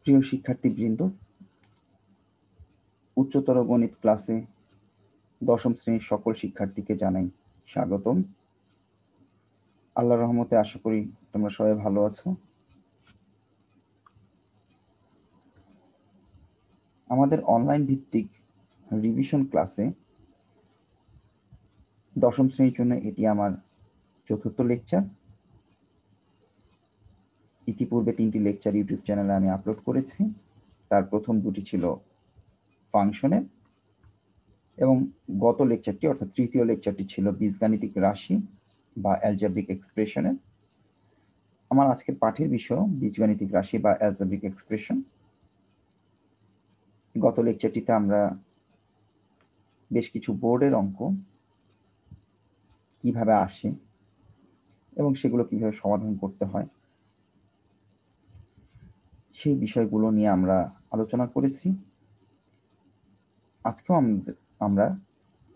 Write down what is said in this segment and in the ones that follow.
প্রিয় শিক্ষার্থীবৃন্দ, উচ্চতর গণিত ক্লাসে দশম শ্রেণীর সকল শিক্ষার্থীকে জানাই স্বাগতম। আল্লাহর রহমতে আশা করি তোমরা সবাই ভালো আছো। আমাদের অনলাইন ভিত্তিক রিভিশন ক্লাসে দশম শ্রেণীর জন্য এটি আমার চতুর্থ লেকচার। ইতিপূর্বে 3টি লেকচার ইউটিউব চ্যানেলে আমি আপলোড করেছি। তার প্রথম 2টি ছিল ফাংশনের এবং গত লেকচারটি অর্থাৎ তৃতীয় লেকচারটি ছিল বীজগাণিতিক রাশি বা অ্যালজেব্রিক এক্সপ্রেশনের। আমার আজকের পাঠের বিষয় বীজগাণিতিক রাশি বা অ্যালজেব্রিক এক্সপ্রেশন। গত লেকচারটিতে আমরা বেশ কিছু বোর্ডের অঙ্ক কিভাবে আসে এবং সেগুলো কিভাবে সমাধান করতে হয় সেই বিষয়গুলো নিয়ে আমরা আলোচনা করেছি। আজকেও আমরা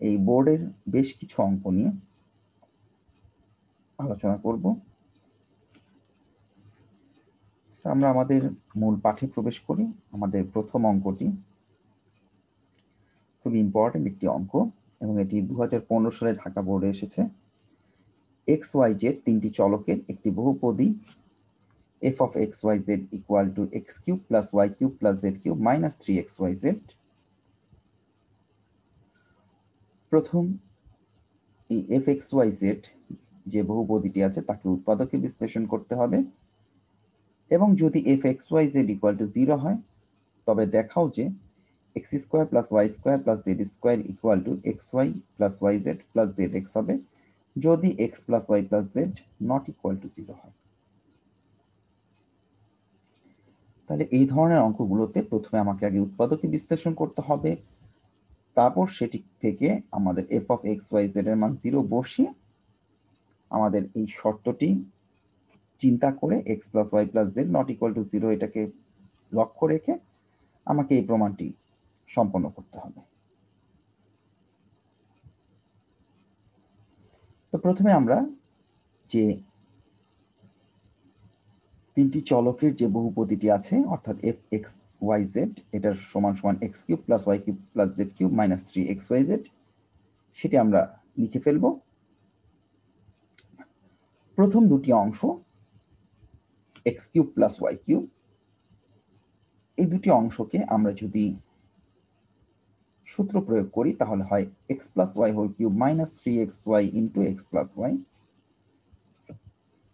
এই বোর্ডের বেশ কিছু অঙ্ক নিয়ে আলোচনা করব। আমরা আমাদের মূল পাঠে প্রবেশ করি। আমাদের প্রথম অঙ্কটি খুব ইম্পর্টেন্ট একটি অঙ্ক এবং এটি 2015 সালে ঢাকা বোর্ডে এসেছে। এক্স ওয়াই জেড তিনটি চলকের একটি বহুপদী f of xyz equal to x cube plus y cube plus z cube minus 3xyz। প্রথম এই fxyz যে বহুপদীটি আছে তাকে উৎপাদকে বিশ্লেষণ করতে হবে এবং যদি fxyz equal to 0 হয় তবে দেখাও যে x square plus y square plus z square equal to xy plus yz plus zx হবে যদি x plus y plus z not equal to 0 হয়। তাহলে এই ধরনের অঙ্কগুলোতে প্রথমে আমাকে আগে উৎপাদকে বিশ্লেষণ করতে হবে, তারপর সেটি থেকে আমাদের f of xyz এর মান 0 বসিয়ে আমাদের এই শর্তটি চিন্তা করে x plus y plus z not equal to 0 এটাকে লক্ষ্য রেখে আমাকে এই প্রমাণটি সম্পন্ন করতে হবে। তো প্রথমে আমরা যে তিনটি চলকের যে বহুপদীটি আছে অর্থাৎ f x y z এটার সমান সমান x cube plus y cube plus z cube minus 3xyz সেটি আমরা লিখে ফেলব। প্রথম দুটি অংশ x cube plus y cube, এই দুটি অংশকে আমরা যদি সূত্র প্রয়োগ করি তাহলে হয় x plus y whole cube minus 3xy into x plus y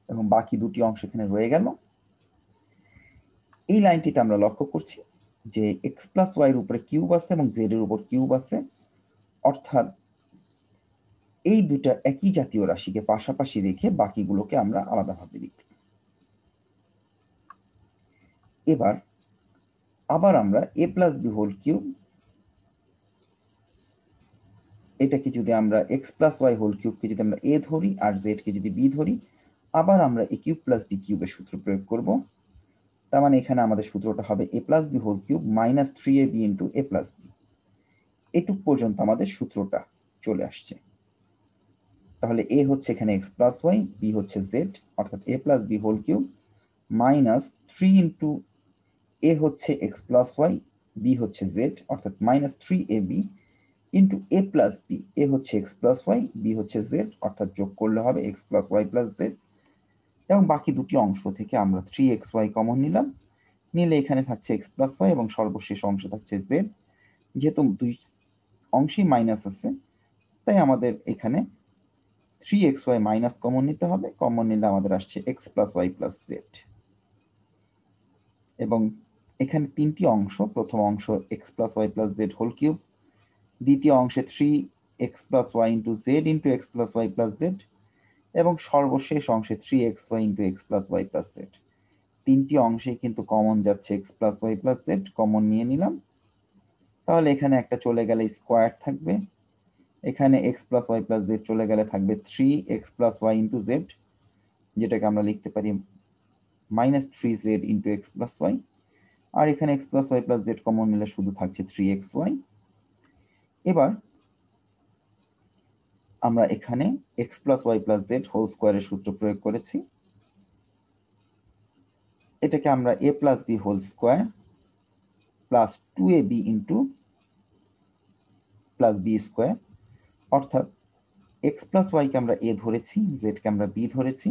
এবং বাকি দুটি অংশ এখানে রয়ে গেল। এই লাইনটিতে আমরা লক্ষ্য করছি যে x প্লাস y এর উপরে কিউব আছে এবং z এর উপর কিউব আছে, অর্থাৎ এই দুটা একই জাতীয় রাশিকে পাশাপাশি রেখে বাকিগুলোকে আমরা আলাদাভাবে লিখব। এবার আবার আমরা a plus b whole cube এটাকে যদি আমরা x প্লাস y হোল কিউবকে যদি আমরা a ধরি আর z কে যদি b ধরি, আবার আমরা a কিউব প্লাস b কিউবের সূত্র প্রয়োগ করব। তার মানে এখানে আমাদের সূত্রটা হবে a plus b whole cube minus 3ab into a plus b। এটুক পর্যন্ত আমাদের সূত্রটা চলে আসছে। তাহলে a হচ্ছে এখানে x প্লাস y, b হচ্ছে z অর্থাৎ a plus b whole cube minus 3 into a হচ্ছে x প্লাস y, b হচ্ছে z অর্থাৎ minus 3ab into a plus b, a হচ্ছে x প্লাস y, b হচ্ছে z অর্থাৎ যোগ করলে হবে x plus y plus z এবং বাকি দুটি অংশ থেকে আমরা 3xy কমন নিলাম, নিলে এখানে থাকছে x প্লাস y এবং সর্বশেষ অংশে থাকছে z। যেহেতু দুই অংশই মাইনাস আছে তাই আমাদের এখানে 3xy মাইনাস কমন নিতে হবে, কমন নিলে আমাদের আসছে x plus y plus z এবং এখানে তিনটি অংশ, প্রথম অংশ x plus y plus z whole cube, দ্বিতীয় অংশে 3x plus y into z into x plus y plus z এবং সর্বশেষ অংশে 3xy into x plus y plus z। তিনটি অংশে কিন্তু কমন যাচ্ছে x plus y plus z, common নিয়ে নিলাম। তাহলে এখানে একটা চলে গেলে স্কোয়ার থাকবে, এখানে x plus y plus z চলে গেলে থাকবে 3x plus y into z, যেটাকে আমরা লিখতে পারি minus 3z into x plus y, আর এখানে x plus y plus z common নিলে শুধু থাকছে 3xy। এবার আমরা এখানে x plus y plus z whole স্কোয়ারের সূত্র প্রয়োগ করেছি, এটাকে আমরা a plus b whole square plus 2ab into plus b square, অর্থাৎ এক্স প্লাস ওয়াইকে আমরা এ ধরেছি, জেডকে আমরা বি ধরেছি,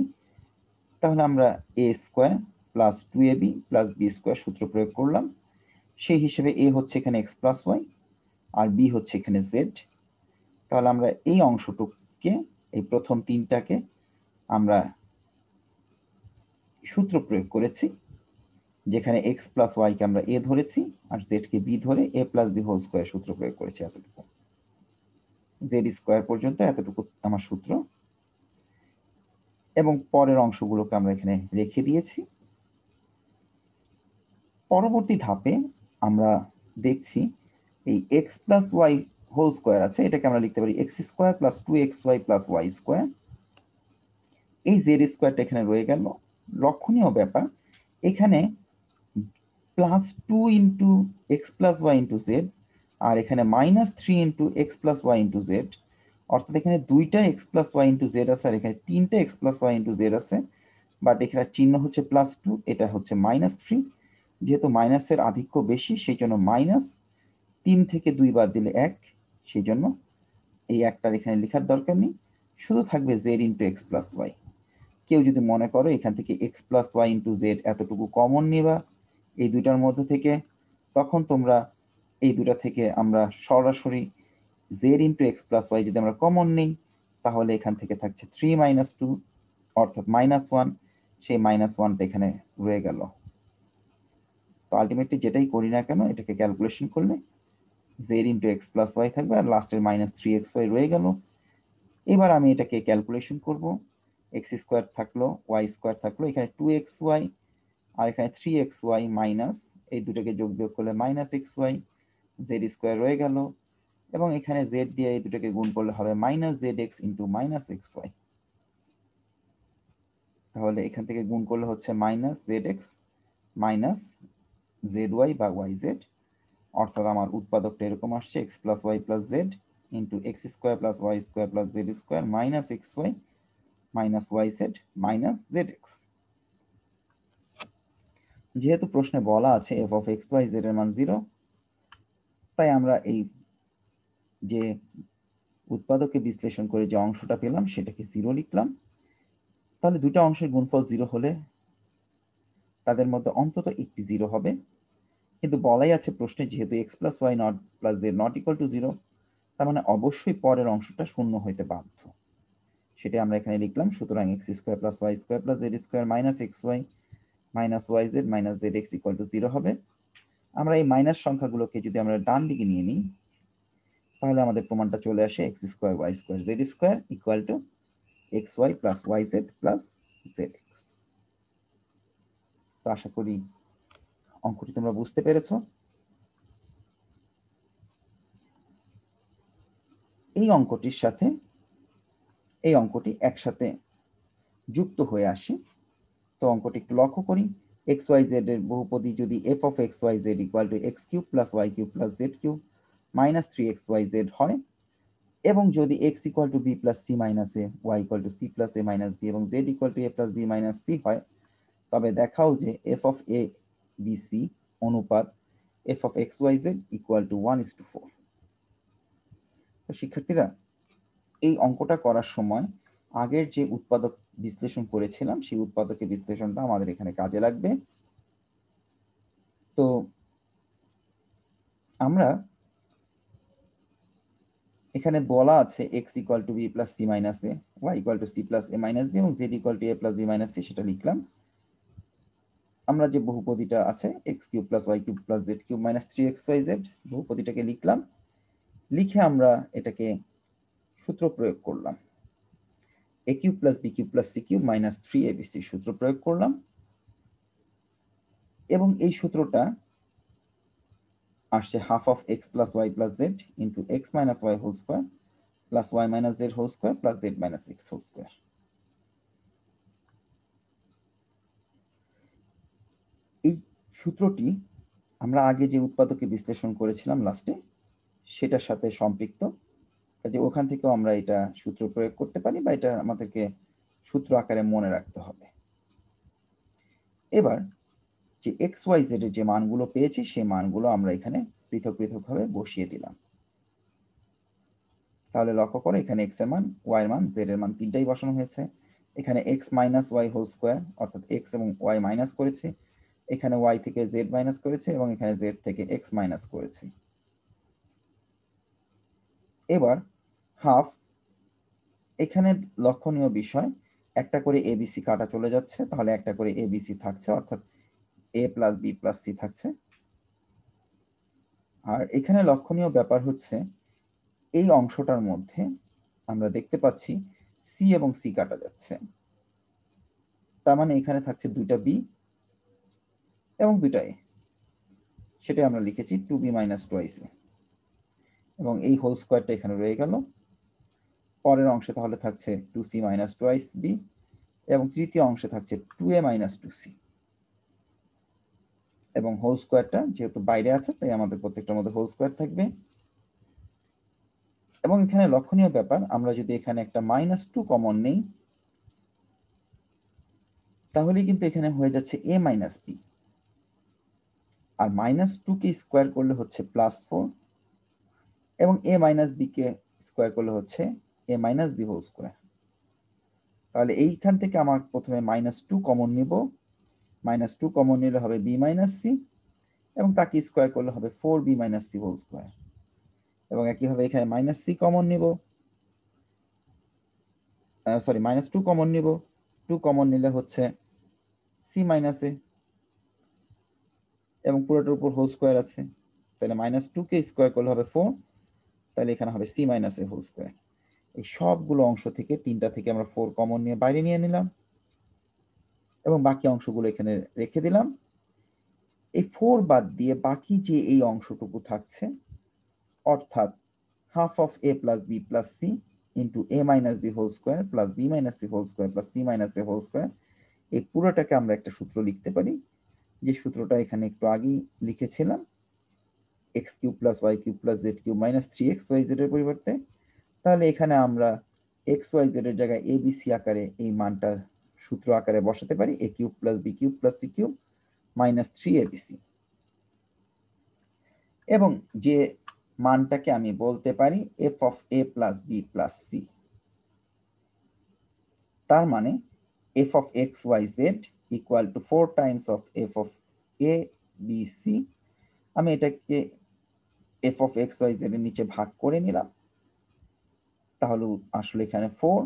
তাহলে আমরা a square plus 2ab plus b square সূত্র প্রয়োগ করলাম। সেই হিসেবে এ হচ্ছে এখানে এক্স প্লাস ওয়াই আর বি হচ্ছে এখানে জেড। তাহলে আমরা এই অংশটুকুকে, এই প্রথম তিনটাকে আমরা সূত্র প্রয়োগ করেছি, যেখানে এক্স প্লাস ওয়াইকে আমরা এ ধরেছি আর জেডকে বি ধরে এ প্লাস বি হোল স্কোয়ার সূত্র প্রয়োগ করেছি। এতটুকু জেড স্কোয়ার পর্যন্ত এতটুকু আমার সূত্র, এবং পরের অংশগুলোকে আমরা এখানে রেখে দিয়েছি। পরবর্তী ধাপে আমরা দেখছি এই x plus y whole square আছে, এটাকে আমরা লিখতে পারি x square plus 2xy plus y square. এই জেড স্কোয়ারটা এখানে রয়ে গেল। লক্ষণীয় ব্যাপার, এখানে plus 2 into x plus y into z আর এখানে minus 3 into x plus y into z, অর্থাৎ এখানে দুইটা x plus y into z আছে আর এখানে তিনটা x plus y into z আছে, বাট এখানে চিহ্ন হচ্ছে প্লাস 2, এটা হচ্ছে মাইনাস 3। যেহেতু মাইনাসের আধিক্য বেশি সেই জন্য মাইনাস 3 থেকে 2 বাদ দিলে 1, সেই জন্য এই একটার এখানে লেখার দরকার নেই, শুধু থাকবে z into x plus y. কেউ যদি মনে করো এখান থেকে x plus y into z এতটুকু কমন নিবা এই দুইটার মধ্যে থেকে, তখন তোমরা এই দুটা থেকে আমরা সরাসরি z into x plus y যদি আমরা কমন নিই, তাহলে এখান থেকে থাকছে 3 মাইনাস 2 অর্থাৎ মাইনাস 1, সেই মাইনাস 1টা এখানে রয়ে গেল। তো আলটিমেটলি যেটাই করি না কেন এটাকে ক্যালকুলেশন করলে z into x plus y থাকবে আর লাস্টের মাইনাস 3xy রয়ে গেল। এবার আমি এটাকে ক্যালকুলেশন করব, এক্স স্কোয়ার থাকলো ওয়াই স্কোয়ার থাকলো, এখানে 2xy আর এখানে 3xy মাইনাস এই দুটোকে যোগ বিয়োগ করলে মাইনাস xy, জেড স্কোয়ার রয়ে গেল, এবং এখানে জেড দিয়ে এই দুটোকে গুণ করলে হবে minus z x into minus xy। তাহলে এখান থেকে গুণ করলে হচ্ছে minus z x minus z y বা ওয়াই জেড, অর্থাৎ আমার উৎপাদকটা এরকম আসছে x plus y plus z into x square plus y square plus z square minus x y minus y z minus z x. যেহেতু প্রশ্নে বলা আছে f of x Y Z এর মান 0, তাই আমরা এই যে উৎপাদকে বিশ্লেষণ করে যে অংশটা পেলাম সেটাকে 0 লিখলাম। তাহলে দুটো অংশের গুণফল 0 হলে তাদের মধ্যে অন্তত একটি 0 হবে, কিন্তু বলাই আছে প্রশ্নে যেহেতু x plus y not plus z not equal to 0, তার মানে অবশ্যই পরের অংশটা শূন্য হইতে বাধ্য, সেটা আমরা এখানে লিখলাম। সুতরাং x square plus y square plus z square minus x y minus y z minus z x equal to 0 হবে। আমরা এই মাইনাস সংখ্যাগুলোকে যদি আমরা ডান দিকে নিয়ে নিই, তাহলে আমাদের প্রমাণটা চলে আসে x square y square z square equal to x y plus y z plus z x. তো আশা করি অঙ্কটি তোমরা বুঝতে পেরেছ। এই অঙ্কটির সাথে এই অঙ্কটি একসাথে যুক্ত হয়ে আসে। তো অঙ্কটি একটু লক্ষ্য করি, এক্স ওয়াই জেড এর বহুপদী যদি f of x Y Z equal to x cube plus Y cube plus Z cube minus 3xyz হয়, এবং যদি x equal to B plus C minus A, Y equal to C plus A minus B এবং Z equal to A plus B minus c হয়, তবে দেখাও যে f of A B c অনুপাত f of x Y Z equal to 1:4। তো শিক্ষার্থীরা, এই অঙ্কটা করার সময় আগের যে উৎপাদক বিশ্লেষণ করেছিলাম সেই উৎপাদকের বিশ্লেষণটা আমাদের এখানে কাজে লাগবে। তো আমরা এখানে বলা আছে X equal to B plus C minus A, Y equal to C plus A minus B এবং Z equal to A plus B minus C, সেটা লিখলাম। আমরা যে বহুপদীটা আছে X cube plus Y cube plus Z cube minus 3xyz বহুপদীটাকে লিখলাম। লিখে আমরা এটাকে সূত্র প্রয়োগ করলাম, A cube plus B cube plus C cube minus 3abc সূত্র প্রয়োগ করলাম, এবং এই সূত্রটা আসছে half of x plus y plus z into x minus y whole square plus y minus z whole square plus z minus x whole square. এই সূত্রটি আমরা আগে যে উৎপাদকে বিশ্লেষণ করেছিলাম লাস্টে সেটার সাথে সম্পৃক্ত, কাজে ওখান থেকেও আমরা এটা সূত্র প্রয়োগ করতে পারি বা এটা আমাদেরকে সূত্র আকারে মনে রাখতে হবে। এবার যে এক্স ওয়াই জেড এর যে মানগুলো পেয়েছি সেই মানগুলো আমরা এখানে পৃথক পৃথকভাবে বসিয়ে দিলাম। তাহলে লক্ষ্য করো এখানে এক্স এর মান, ওয়াই এর মান, জেড এর মান তিনটাই বসানো হয়েছে। এখানে x minus y whole square, অর্থাৎ এক্স এবং ওয়াই মাইনাস করেছে, এখানে ওয়াই থেকে জেড মাইনাস করেছে এবং এখানে জেড থেকে এক্স মাইনাস করেছে। এবার হাফ, এখানে লক্ষণীয় বিষয় একটা করে এবিসি কাটা চলে যাচ্ছে, তাহলে একটা করে এবিসি থাকছে, অর্থাৎ এ প্লাস বি প্লাস সি থাকছে। আর এখানে লক্ষণীয় ব্যাপার হচ্ছে এই অংশটার মধ্যে আমরা দেখতে পাচ্ছি সি এবং সি কাটা যাচ্ছে, তার মানে এখানে থাকছে দুইটা বি এবং দুইটা এ, সেটাই আমরা লিখেছি 2b মাইনাস 2ac, এবং এই হোল স্কোয়ারটা এখানে রয়ে গেল। পরের অংশে তাহলে থাকছে 2c মাইনাস 2ab এবং তৃতীয় অংশে থাকছে 2a মাইনাস 2c, এবং হোল স্কোয়ারটা যেহেতু বাইরে আছে তাই আমাদের প্রত্যেকটার মধ্যে হোল স্কোয়ার থাকবে। এবং এখানে লক্ষণীয় ব্যাপার, আমরা যদি এখানে একটা -2 কমন নেই তাহলে কিন্তু এখানে হয়ে যাচ্ছে a মাইনাস b, আর -2 কে স্কোয়ার করলে হচ্ছে +4 এবং a মাইনাস b কে স্কোয়ার করলে হচ্ছে a minus b whole square. তাহলে এইখান থেকে আমার প্রথমে -2 কমন নিব, -2 কমন নিলে হবে b মাইনাস c এবং তাকে স্কোয়ার করলে হবে 4b minus c whole square. এবং একইভাবে এখানে -c কমন নিব, সরি -2 কমন নিব, 2 কমন নিলে হচ্ছে c মাইনাস a এবং পুরোটার উপর হোল স্কোয়ার আছে, তাহলে -2 কে স্কোয়ার করলে হবে 4, তাহলে এখানে হবে c minus a whole square. এই সবগুলো অংশ থেকে তিনটা থেকে আমরা 4 কমন নিয়ে বাইরে নিয়ে নিলাম এবং বাকি অংশগুলো এখানে রেখে দিলাম। এই 4 বাদ দিয়ে বাকি যে এই অংশটুকু থাকছে, অর্থাৎ half of a plus b plus c into a minus b whole square plus b minus c whole square plus c minus a whole square, এই পুরোটাকে আমরা একটা সূত্র লিখতে পারি, যে সূত্রটা এখানে একটু আগেই লিখেছিলাম, x cube plus Y cube plus Z cube minus 3x y z এর পরিবর্তে। তাহলে এখানে আমরা এক্স ওয়াই জেড এর জায়গায় এ বি সি আকারে এই মানটা সূত্র আকারে বসাতে পারি, A cube plus B cube plus C cube minus 3abc, এবং যে মানটাকে আমি বলতে পারি F of A plus B plus C, তার মানে F of x Y Z equal to 4 times of F of A B C. আমি এটাকে F of x Y Z এর নিচে ভাগ করে নিলাম, তাহলে আসলে এখানে 4,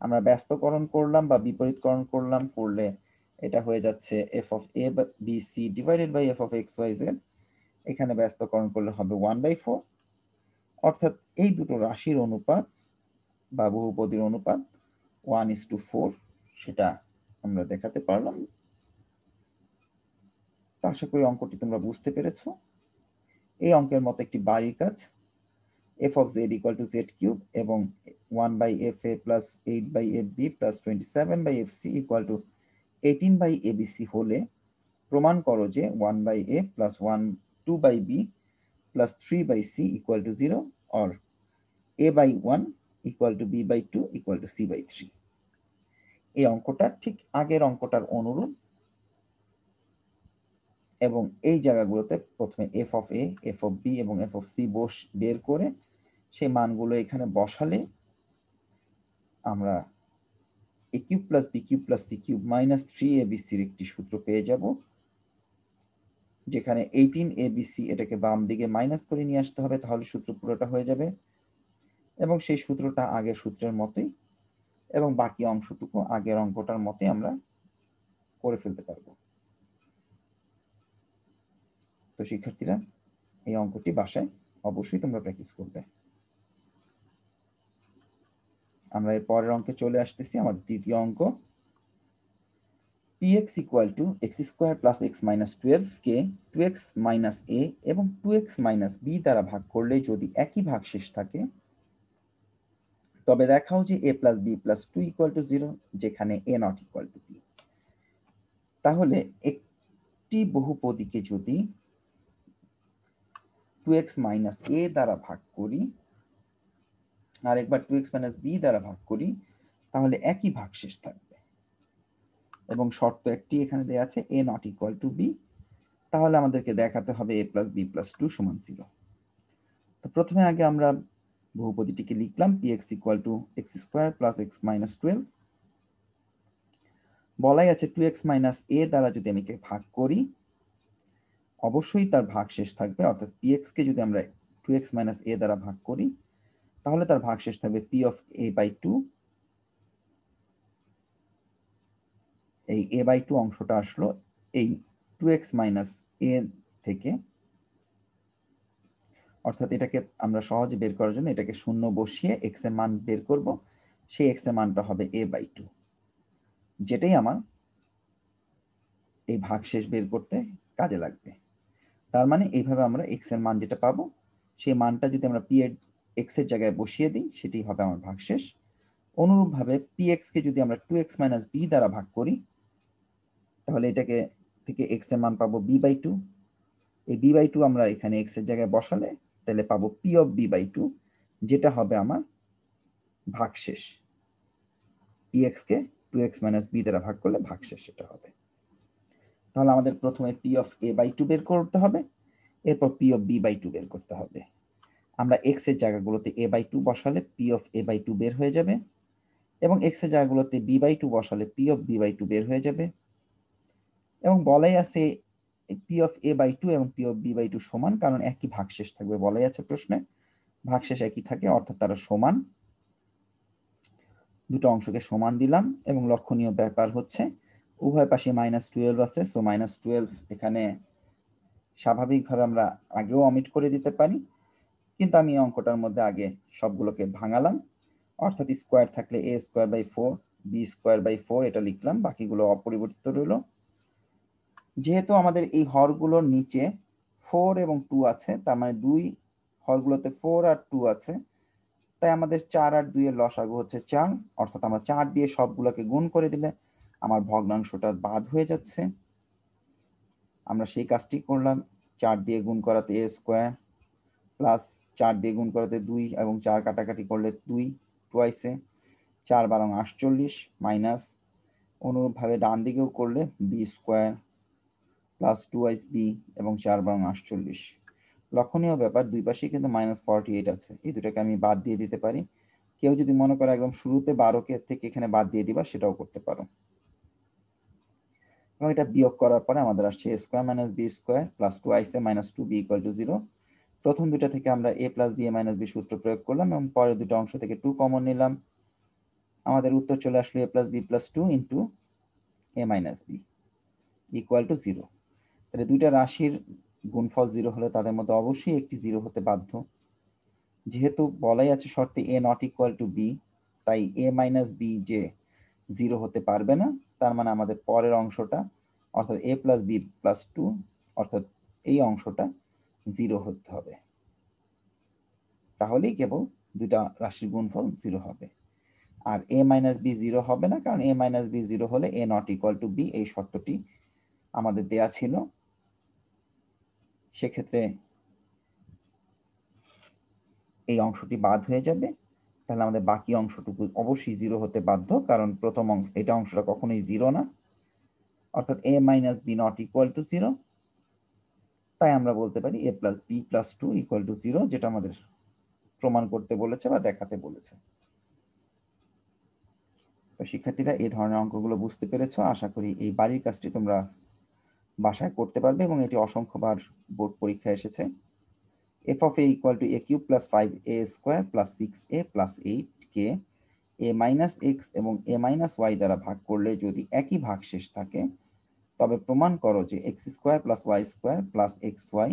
আমরা ব্যস্তকরণ করলাম বা বিপরীতকরণ করলাম, করলে এটা হয়ে যাচ্ছে f of A B c divided by f of x Y z, এখানে ব্যস্তকরণ করলে হবে 1/4, অর্থাৎ এই দুটো রাশির অনুপাত বা বহুপদীর অনুপাত 1:4, সেটা আমরা দেখাতে পারলাম। আশা করি অঙ্কটি তোমরা বুঝতে পেরেছো। এই অঙ্কের মতো একটি বাড়ির কাজ, F of Z equal to Z cube এবং 1/fa plus 8/fb plus 27/fc equal to 18/abc হলে প্রমাণ করো যে 1/a plus 2/b plus 3/c equal to 0 or a/1 equal to b/2 equal to c/3। এই অঙ্কটা ঠিক আগের অঙ্কটার অনুরূপ, এবং এই জায়গাগুলোতে প্রথমে F of A, F of B এবং এফ অফ সি বের করে সেই মানগুলো এখানে বসালে আমরা A cube plus B cube plus C cube minus 3abc-র একটি সূত্র পেয়ে যাব, যেখানে 18abc এটাকে বাম দিকে মাইনাস করে নিয়ে আসতে হবে, তাহলে সূত্র পুরোটা হয়ে যাবে, এবং সেই সূত্রটা আগের সূত্রের মতোই, এবং বাকি অংশটুকু আগের অঙ্কটার মতোই আমরা করে ফেলতে পারবো। তো শিক্ষার্থীরা, এই অঙ্কটি বাসায় অবশ্যই তোমরা প্র্যাকটিস করবে। আমরা এর পরের অঙ্কে চলে আসতেছি, আমাদের তৃতীয় অঙ্ক। px equal to x square plus x minus 12 K 2x minus a এবং 2x মাইনাস b দ্বারা ভাগ করলে যদি একই ভাগশেষ থাকে তবে দেখাও যে a plus b plus 2 equal to 0, যেখানে a not equal two b। তাহলে একটি বহুপদীকে যদি 2x মাইনাস a দ্বারা ভাগ করি আর একবার 2x মাইনাস b দ্বারা ভাগ করি, তাহলে একই ভাগশেষ থাকবে, এবং শর্ত একটি এখানে দেওয়া আছে a not equal two b, তাহলে আমাদেরকে দেখাতে হবে a প্লাস বি প্লাস 2 সমান 0। তো প্রথমে আগে আমরা বহুপদীটিকে লিখলাম px equal to x square plus x minus 12। বলাই আছে 2x মাইনাস a দ্বারা যদি আমি ভাগ করি অবশ্যই তার ভাগশেষ থাকবে, অর্থাৎ px কে যদি আমরা 2x মাইনাস a দ্বারা ভাগ করি তাহলে তার ভাগশেষ থাকবে p অফ a বাই 2। এই a বাই 2 অংশটা আসলো এই 2x মাইনাস a থেকে, অর্থাৎ এটাকে আমরা সহজে বের করার জন্য এটাকে শূন্য বসিয়ে x এর মান বের করব, সেই x এর মানটা হবে a বাই 2, যেটাই আমার এই ভাগশেষ বের করতে কাজে লাগবে। তার মানে এইভাবে আমরা x এর মান যেটা পাবো সেই মানটা যদি আমরা p এর x এর জায়গায় বসিয়ে দিই সেটি হবে আমার ভাগশেষ। অনুরূপভাবে px কে যদি আমরা 2x মাইনাস b দ্বারা ভাগ করি তাহলে এটাকে থেকে x এর মান পাবো b বাই 2। এই b বাই 2 আমরা এখানে x এর জায়গায় বসালে তাহলে পাবো p অফ b বাই 2, যেটা হবে আমার ভাগশেষ। px কে 2x মাইনাস b দ্বারা ভাগ করলে ভাগশেষ সেটা হবে। তাহলে আমাদের প্রথমে p অফ a বাই 2 বের করতে হবে, এরপর p অফ b বাই 2 বের করতে হবে। আমরা x এর জায়গাগুলোতে a বাই 2 বসালে p অফ a বাই 2 বের হয়ে যাবে, এবং x এর জায়গাগুলোতে b বাই 2 বসালে p অফ b বাই 2 বের হয়ে যাবে। এবং বলাই আছে p অফ a বাই 2 এবং p অফ b বাই 2 সমান, কারণ একই ভাগশেষ থাকবে, বলাই আছে প্রশ্নে ভাগশেষ একই থাকে, অর্থাৎ তারা সমান। দুটো অংশকে সমান দিলাম, এবং লক্ষণীয় ব্যাপার হচ্ছে উভয় পাশে -12 আছে, সো -12 এখানে স্বাভাবিকভাবে আমরা আগেও অমিট করে দিতে পারি, কিন্তু আমি এই অঙ্কটার মধ্যে আগে সবগুলোকে ভাঙালাম, অর্থাৎ স্কোয়ার থাকলে a square by 4 b square by 4 এটা লিখলাম, বাকিগুলো অপরিবর্তিত রইল। যেহেতু আমাদের এই হরগুলোর নিচে 4 এবং 2 আছে, তার মানে দুই হরগুলোতে 4 আর 2 আছে, তাই আমাদের 4 আর 2 এর লসাগু হচ্ছে 4, অর্থাৎ আমরা 4 দিয়ে সবগুলোকে গুণ করে দিলে আমার ভগ্নাংশটা বাদ হয়ে যাচ্ছে। আমরা সেই কাজটি করলাম, 4 দিয়ে গুণ করাতে a স্কোয়ার প্লাস 4 দিয়ে গুণ করাতে 2 এবং 4 কাটাকাটি করলে 2 টুয়াইসে 4 বারং 48 মাইনাস, অনুরূপভাবে ডান দিকেও করলে b স্কোয়ার প্লাস 2b এবং 4 বারং 48। লক্ষণীয় ব্যাপার দুই পাশেই কিন্তু -48 আছে, এই দুটাকে আমি বাদ দিয়ে দিতে পারি। কেউ যদি মনে করে একদম শুরুতে 12কে থেকে এখানে বাদ দিয়ে দিবা সেটাও করতে পারো। এবং এটা বিয়োগ করার পরে আমাদের আসছে a square minus b square plus 2a minus 2b equal to 0। প্রথম দুটা থেকে আমরা a plus b minus b সূত্র প্রয়োগ করলাম এবং পরের দুটো অংশ থেকে 2 কমন নিলাম, আমাদের উত্তর চলে আসলো a plus b plus 2 into a minus b equal to 0। তাহলে দুইটা রাশির গুণফল 0 হলে তাদের মধ্যে অবশ্যই একটি 0 হতে বাধ্য। যেহেতু বলাই আছে শর্তে a not equal two b, তাই a মাইনাস b যে 0 হতে পারবে না, তার মানে আমাদের পরের অংশটা অর্থাৎ a প্লাস b প্লাস 2 অর্থাৎ এই অংশটা 0 হতে হবে, তাহলেই কেবল দুইটা রাশির গুণফল 0 হবে। আর a মাইনাস b 0 হবে না, কারণ a মাইনাস b 0 হলে a not equal two b এই শর্তটি আমাদের দেয়া ছিল। সেক্ষেত্রে এই অংশটি বাদ হয়ে যাবে, তাহলে আমাদের বাকি অংশটুকু অবশ্যই 0 হতে বাধ্য, কারণ প্রথম অংশ এটা অংশটা কখনোই 0 না, অর্থাৎ a minus b not equal to 0। তাই আমরা বলতে পারি a plus b plus 2 equal to 0, যেটা আমাদের প্রমাণ করতে বলেছে বা দেখাতে বলেছে। তো শিক্ষার্থীরা এই ধরনের অঙ্কগুলো বুঝতে পেরেছো, আশা করি এই বাড়ির কাজটি তোমরা বাসায় করতে পারবে, এবং এটি অসংখ্যবার বোর্ড পরীক্ষায় এসেছে। f of a equal to a cube plus 5a square plus 6a plus 8 K a minus x এবং a minus y দ্বারা ভাগ করলে যদি একই ভাগশেষ থাকে তবে প্রমাণ করো যে x square plus y square plus xy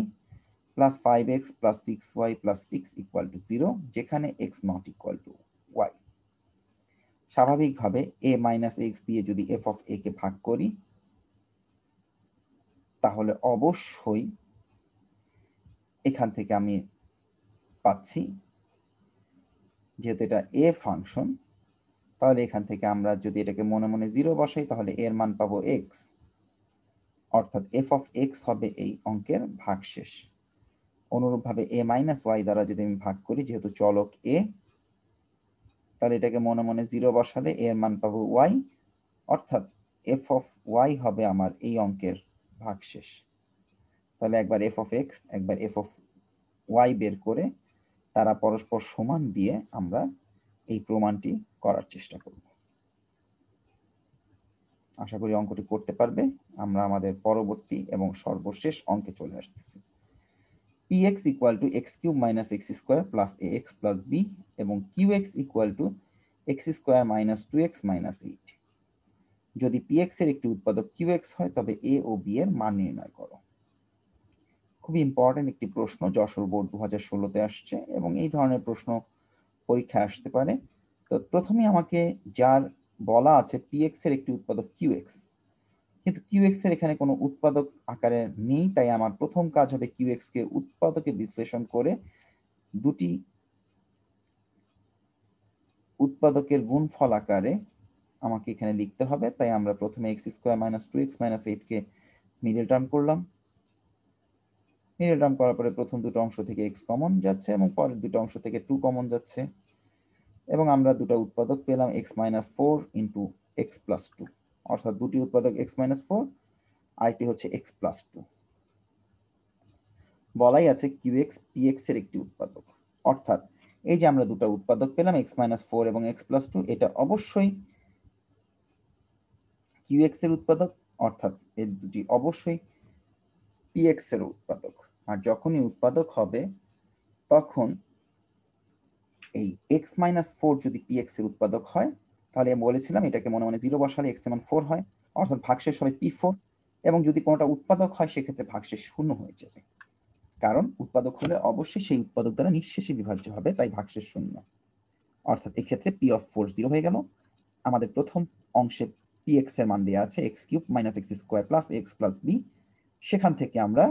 plus 5x plus 6y plus 6 equal to 0, যেখানে x not equal two y। স্বাভাবিকভাবে a মাইনাস x দিয়ে যদি f of a কে ভাগ করি তাহলে অবশ্যই এখান থেকে আমি পাচ্ছি, যেহেতু এটা a ফাংশন, তাহলে এখান থেকে আমরা যদি এটাকে মনে মনে 0 বসাই তাহলে এর মান পাবো x, অর্থাৎ f of x হবে এই অঙ্কের ভাগশেষ। অনুরূপভাবে a মাইনাস y দ্বারা যদি আমি ভাগ করি, যেহেতু চলক a, তাহলে এটাকে মনে মনে 0 বসালে এর মান পাবো y, অর্থাৎ এফ অফ ওয়াই হবে আমার এই অঙ্কের ভাগশেষ। তাহলে একবার এফ অফ এক্স একবার এফ অফ ওয়াই বের করে তারা পরস্পর সমান দিয়ে আমরা এই প্রমাণটি করার চেষ্টা করব। আশা করি অঙ্কটি করতে পারবে। আমরা আমাদের পরবর্তী এবং সর্বশেষ অঙ্কে চলে আসতেছি। px equal to x cube minus x square plus a x plus b এবং qx equal to x square minus 2x minus 8। যদি px এর একটি উৎপাদক qx হয় তবে a ও b এর মান নির্ণয় করো। খুবই ইম্পর্টেন্ট একটি প্রশ্ন, যশোর বোর্ড 2016-তে আসছে এবং এই ধরনের প্রশ্ন পরীক্ষায় আসতে পারে। তো প্রথমে আমাকে যার বলা আছে px এর একটি উৎপাদক qx, কিন্তু qx এর এখানে কোনো উৎপাদক আকারে নেই, তাই আমার প্রথম কাজ হবে qx কে উৎপাদকে বিশ্লেষণ করে দুটি উৎপাদকের গুণফল আকারে আমাকে এখানে লিখতে হবে। তাই আমরা প্রথমে x square minus 2x minus 8 কে মিডল টার্ম করলাম। মিডল টার্ম করার পরে প্রথম দুটো অংশ থেকে x কমন যাচ্ছে এবং পরের দুটো অংশ থেকে 2 কমন যাচ্ছে এবং আমরা দুটো উৎপাদক পেলাম x minus 4 into x plus 2, অর্থাৎ দুটি উৎপাদক x মাইনাস 4 আরেকটি হচ্ছে x প্লাস 2। বলাই আছে qx px এর একটি উৎপাদক, অর্থাৎ এই যে আমরা দুটো উৎপাদক পেলাম x মাইনাস 4 এবং x প্লাস 2, এটা অবশ্যই qx এর উৎপাদক, অর্থাৎ এই দুটি অবশ্যই px এর উৎপাদক। আর যখনই উৎপাদক হবে তখন এই x মাইনাস 4 যদি px এর উৎপাদক হয় তাহলে আমি বলেছিলাম এটাকে মনে মনে 0 বসালে x এর মান 4 হয়, অর্থাৎ ভাগশেষ হবে p4। এবং যদি কোনোটা উৎপাদক হয় সেক্ষেত্রে ভাগশেষ 0 হয়ে যাবে, কারণ উৎপাদক হলে অবশ্যই সেই উৎপাদক দ্বারা নিঃশেষে বিভাজ্য হবে, তাই ভাগশেষ 0। অর্থাৎ এক্ষেত্রে p অফ 4 0 হয়ে গেল। আমাদের প্রথম অংশে px এর মান দেওয়া আছে x cube minus x square plus x plus b, সেখান থেকে আমরা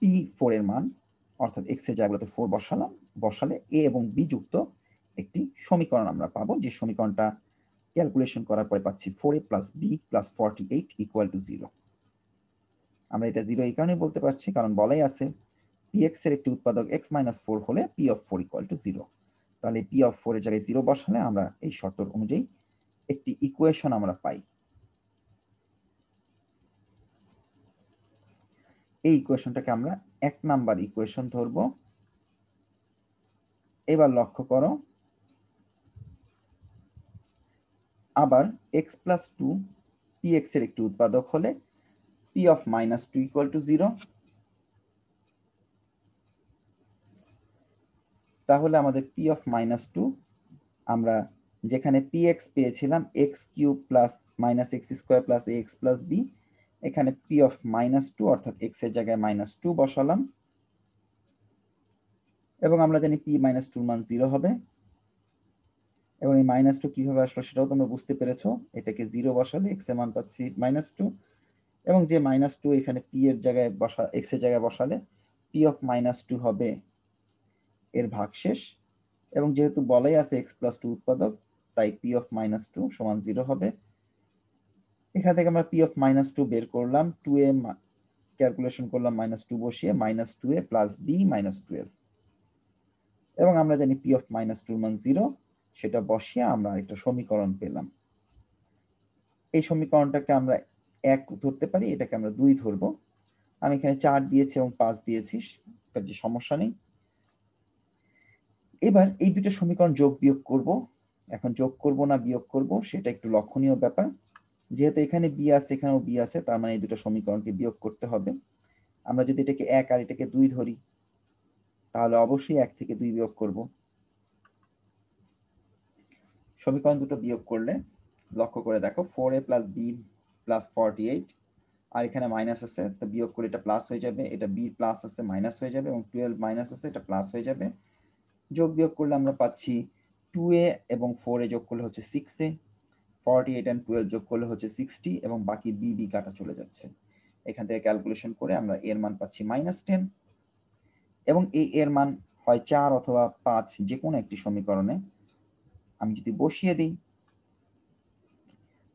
p4 এর মান অর্থাৎ x এর জায়গাতে 4 বসালাম, বসালে a এবং b যুক্ত একটি সমীকরণ আমরা পাবো, যে সমীকরণটা ক্যালকুলেশন করার পরে পাচ্ছি 4a plus b plus 48 equal to 0। আমরা এটা 0 এই কারণে বলতে পারছি কারণ বলাই আছে px এর একটি উৎপাদক x মাইনাস 4 হলে p অফ 4 ইকুয়াল টু 0। তাহলে p অফ 4 এর জায়গায় 0 বসালে আমরা এই শর্ত অনুযায়ী একটি ইকুয়েশন আমরা পাই। এই ইকুয়েশনটাকে আমরা 1 নাম্বার ইকুয়েশন ধরব। এবার লক্ষ্য করো, আবার x প্লাস 2 px এর একটি উৎপাদক হলে p of minus 2 equal to 0। তাহলে আমাদের p অফ মাইনাস 2, আমরা যেখানে px পেয়েছিলাম x cube plus minus x square plus ax plus b, এখানে p অফ মাইনাস 2 অর্থাৎ x এর জায়গায় মাইনাস 2 বসালাম এবং আমরা জানি p মাইনাস 2 মান 0 হবে। এবং এই মাইনাস 2 কিভাবে আসলো সেটাও তোমরা বুঝতে পেরেছো, এটাকে 0 বসালে x এর মান পাচ্ছি মাইনাস 2 এবং যে মাইনাস 2 এখানে p এর জায়গায় x এর জায়গায় বসালে p অফ মাইনাস 2 হবে এর ভাগশেষ, এবং যেহেতু বলাই আছে x প্লাস 2 উৎপাদক তাই p অফ মাইনাস 2 সমান 0 হবে। এখান থেকে আমরা p অফ মাইনাস 2 বের করলাম, 2a ক্যালকুলেশন করলাম মাইনাস 2 বসিয়ে, minus 2a plus b minus 12, এবং আমরা জানি p অফ মাইনাস 2 মান 0, সেটা বসিয়ে আমরা একটা সমীকরণ পেলাম। এই সমীকরণটাকে আমরা 1 ধরতে পারি, এটাকে আমরা 2 ধরবো। আমি এখানে 4 দিয়েছি এবং 5 দিয়েছি, কাজে সমস্যা নেই। এবার এই দুটো সমীকরণ যোগ বিয়োগ করব। এখন যোগ করব না বিয়োগ করব সেটা একটু লক্ষণীয় ব্যাপার, যেহেতু এখানে b আছে এখানেও b আছে, তার মানে এই দুটো সমীকরণকে বিয়োগ করতে হবে। আমরা যদি এটাকে 1 আর এটাকে 2 ধরি তাহলে অবশ্যই 1 থেকে 2 বিয়োগ করব। সমীকরণ দুটো বিয়োগ করলে লক্ষ্য করে দেখো 4a প্লাস b প্লাস 48, আর এখানে মাইনাস আছে তো বিয়োগ করে এটা প্লাস হয়ে যাবে, এটা b প্লাস আছে মাইনাস হয়ে যাবে, এবং 12 মাইনাস আছে এটা প্লাস হয়ে যাবে। যোগ বিয়োগ করলে আমরা পাচ্ছি 2a এবং 4a যোগ করলে হচ্ছে 6a, 48 and 12 যোগ করলে হচ্ছে 60, এবং বাকি b কাটা চলে যাচ্ছে। এখান থেকে ক্যালকুলেশন করে আমরা এর মান পাচ্ছি -10, এবং এই এর মান হয় 4 অথবা 5 যে কোনো একটি সমীকরণে আমি যদি বসিয়ে দিই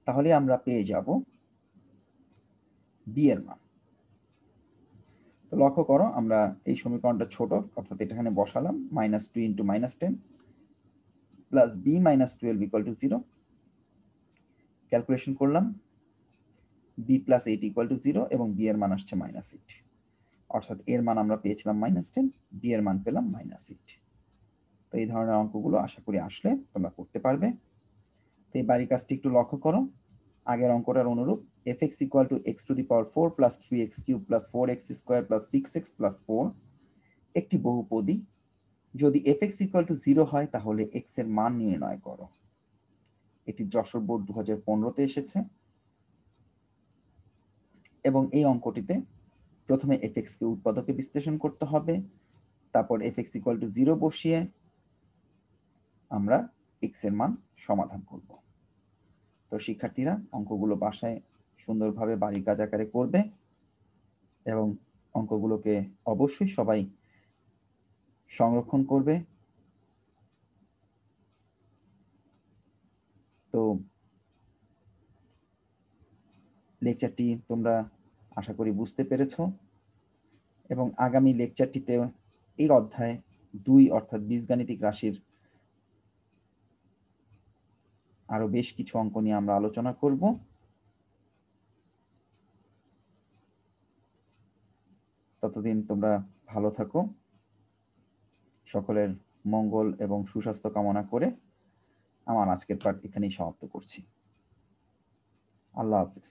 তাহলে আমরা পেয়ে যাব b এর মান। তো লক্ষ্য করো আমরা এই সমীকরণটা ছোট, অর্থাৎ এখানে বসালাম -2 × -10 প্লাস b -12 = 0। ক্যালকুলেশন করলাম, বি প্লাস 8 ইকুয়াল টু 0 এবং বি এর মান আসছে -8, অর্থাৎ এর মান আমরা পেয়েছিলাম -10, বি এর মান পেলাম -8। তো এই ধরনের অঙ্কগুলো আশা করি আসলে তোমরা করতে পারবে। তো এই বাড়ির কাজটি একটু লক্ষ্য করো, আগের অঙ্কটার অনুরূপ f(x = x⁴ + 3x³ + 4x² + 6x + 4 একটি বহুপদী। যদি f(x = 0 হয় তাহলে x এর মান নির্ণয় করো। এটি যশোর বোর্ড 2015-তে এসেছে এবং এই অঙ্কটিতে প্রথমে f(x) কে উৎপাদকে বিশ্লেষণ করতে হবে, তারপর f(x = 0 বসিয়ে আমরা x এর মান সমাধান করব। তো শিক্ষার্থীরা অঙ্কগুলো বাসায় সুন্দরভাবে বাড়ির কাজ আকারে করবে এবং অঙ্কগুলোকে অবশ্যই সবাই সংরক্ষণ করবে। তো লেকচারটি তোমরা আশা করি বুঝতে পেরেছো এবং আগামী লেকচারটিতে এই অধ্যায় 2 অর্থাৎ বীজগাণিতিক রাশির আরো বেশ কিছু অঙ্ক নিয়ে আমরা আলোচনা করব। ততদিন তোমরা ভালো থাকো, সকলের মঙ্গল এবং সুস্বাস্থ্য কামনা করে আমার আজকের পাঠ এখানেই সমাপ্ত করছি। আল্লাহ হাফেজ।